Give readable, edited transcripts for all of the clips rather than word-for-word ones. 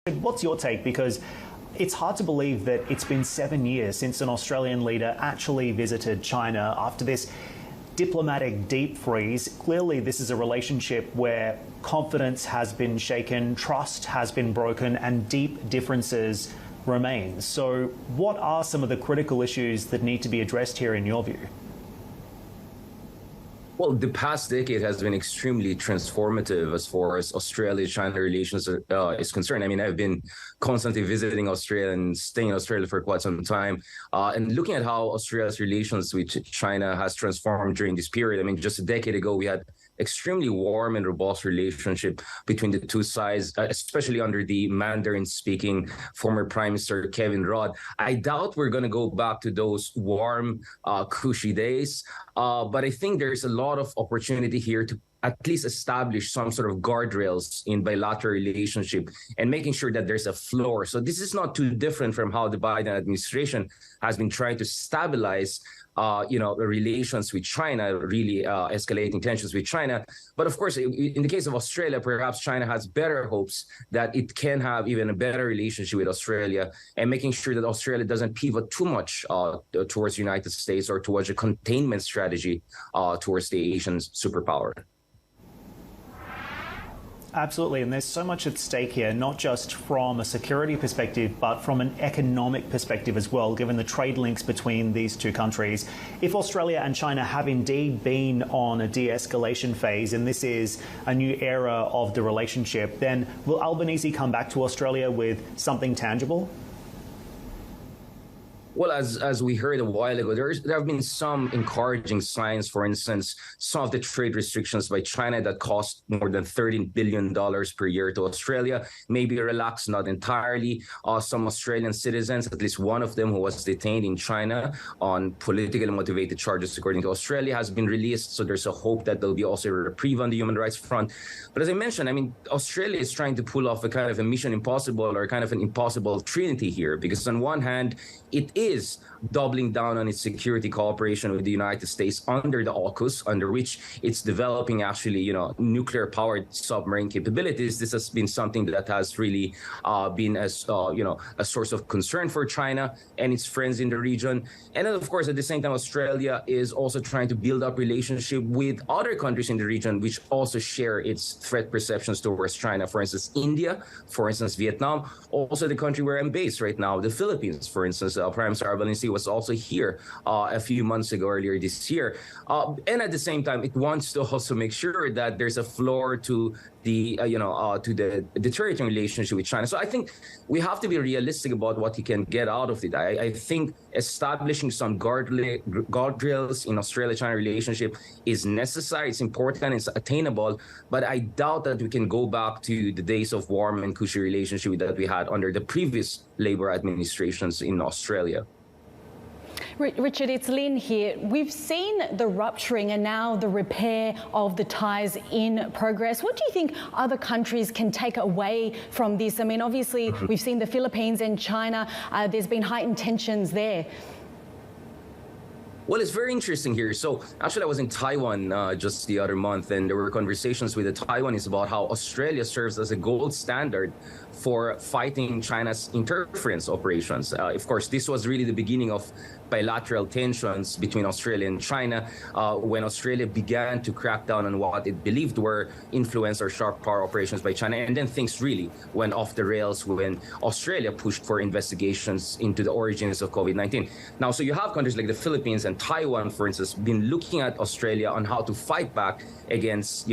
What's your take? Because it's hard to believe that it's been 7 years since an Australian leader actually visited China after this diplomatic deep freeze. Clearly, this is a relationship where confidence has been shaken, trust has been broken, and deep differences remain. So what are some of the critical issues that need to be addressed here in your view? Well, the past decade has been extremely transformative as far as Australia-China relations is concerned. I mean, I've been constantly visiting Australia and staying in Australia for quite some time. And looking at how Australia's relations with China has transformed during this period. I mean, just a decade ago, we had extremely warm and robust relationship between the two sides, especially under the Mandarin-speaking former Prime Minister Kevin Rudd. I doubt we're going to go back to those warm, cushy days, but I think there's a lot of opportunity here to at least establish some sort of guardrails in bilateral relationship and making sure that there's a floor. So this is not too different from how the Biden administration has been trying to stabilize relations with China, really escalating tensions with China. But of course, in the case of Australia, perhaps China has better hopes that it can have even a better relationship with Australia, and making sure that Australia doesn't pivot too much towards the United States or towards a containment strategy towards the Asian superpower. Absolutely, and there's so much at stake here, not just from a security perspective, but from an economic perspective as well, given the trade links between these two countries. If Australia and China have indeed been on a de-escalation phase, and this is a new era of the relationship, then will Albanese come back to Australia with something tangible? Well, as we heard a while ago, there have been some encouraging signs. For instance, some of the trade restrictions by China that cost more than $13 billion per year to Australia may be relaxed, not entirely. Some Australian citizens, at least one of them who was detained in China on politically motivated charges, according to Australia, has been released. So there's a hope that there'll be also a reprieve on the human rights front. But as I mentioned, I mean, Australia is trying to pull off a kind of a mission impossible, or kind of an impossible trinity here, because on one hand, it is doubling down on its security cooperation with the United States under the AUKUS, under which it's developing actually, nuclear-powered submarine capabilities. This has been something that has really been a source of concern for China and its friends in the region. And then, of course, at the same time, Australia is also trying to build up relationship with other countries in the region, which also share its threat perceptions towards China. For instance, India, for instance, Vietnam, also the country where I'm based right now, the Philippines, for instance. Prime Minister Albanese was also here a few months ago, earlier this year. And at the same time, it wants to also make sure that there's a floor to the deteriorating relationship with China. So I think we have to be realistic about what he can get out of it. I think establishing some guardrails in Australia-China relationship is necessary. It's important. It's attainable. But I doubt that we can go back to the days of warm and cushy relationship that we had under the previous Labour administrations in Australia. Richard, it's Lynn here. We've seen the rupturing and now the repair of the ties in progress. What do you think other countries can take away from this? I mean, obviously, we've seen the Philippines and China. There's been heightened tensions there. Well, it's very interesting here. So actually, I was in Taiwan just the other month, and there were conversations with the Taiwanese about how Australia serves as a gold standard for fighting China's interference operations. Of course, this was really the beginning of bilateral tensions between Australia and China when Australia began to crack down on what it believed were influence or sharp power operations by China. And then things really went off the rails when Australia pushed for investigations into the origins of COVID-19. Now, so you have countries like the Philippines and Taiwan, for instance, been looking at Australia on how to fight back against,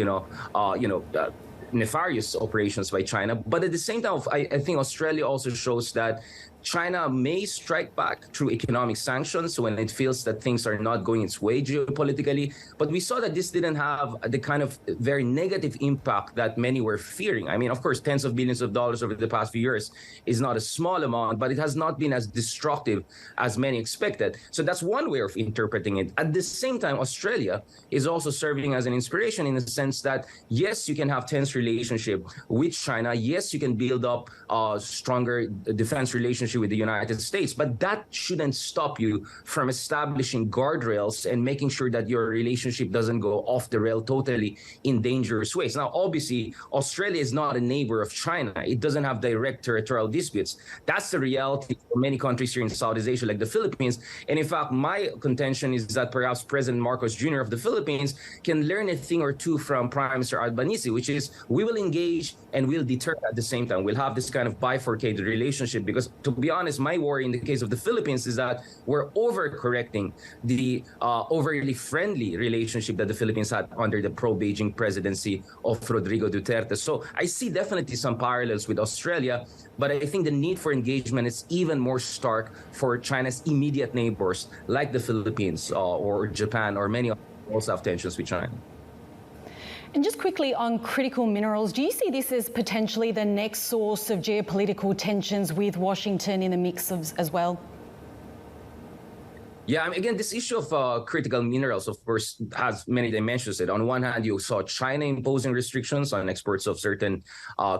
nefarious operations by China. But at the same time, I think Australia also shows that China may strike back through economic sanctions when it feels that things are not going its way geopolitically. But we saw that this didn't have the kind of very negative impact that many were fearing. I mean, of course, tens of billions of dollars over the past few years is not a small amount, but it has not been as destructive as many expected. So that's one way of interpreting it. At the same time, Australia is also serving as an inspiration in the sense that, yes, you can have tense relationship with China. Yes, you can build up a stronger defense relationship with the United States, but that shouldn't stop you from establishing guardrails and making sure that your relationship doesn't go off the rail totally in dangerous ways. Now, obviously, Australia is not a neighbor of China. It doesn't have direct territorial disputes. That's the reality for many countries here in Southeast Asia, like the Philippines. And in fact, my contention is that perhaps President Marcos Jr. of the Philippines can learn a thing or two from Prime Minister Albanese, which is we will engage and we'll deter at the same time. We'll have this kind of bifurcated relationship because, to be honest, my worry in the case of the Philippines is that we're overcorrecting the overly friendly relationship that the Philippines had under the pro-Beijing presidency of Rodrigo Duterte. So I see definitely some parallels with Australia, but I think the need for engagement is even more stark for China's immediate neighbors like the Philippines or Japan, or many also have tensions with China. And just quickly on critical minerals, do you see this as potentially the next source of geopolitical tensions with Washington in the mix as well? Yeah, I mean, again, this issue of critical minerals, of course, has many dimensions. On one hand, you saw China imposing restrictions on exports of certain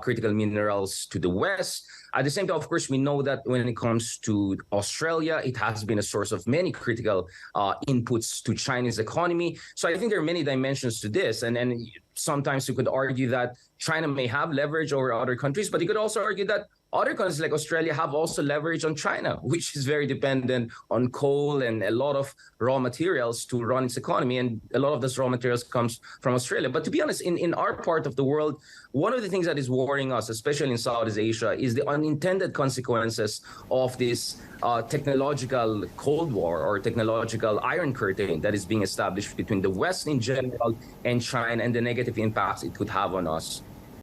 critical minerals to the West. At the same time, of course, we know that when it comes to Australia, it has been a source of many critical inputs to China's economy. So I think there are many dimensions to this. And sometimes you could argue that China may have leverage over other countries, but you could also argue that other countries like Australia have also leverage on China, which is very dependent on coal and a lot of raw materials to run its economy. And a lot of this raw materials comes from Australia. But to be honest, in our part of the world, one of the things that is worrying us, especially in Southeast Asia, is the unintended consequences of this technological Cold War or technological Iron Curtain that is being established between the West in general and China, and the negative impacts it could have on us.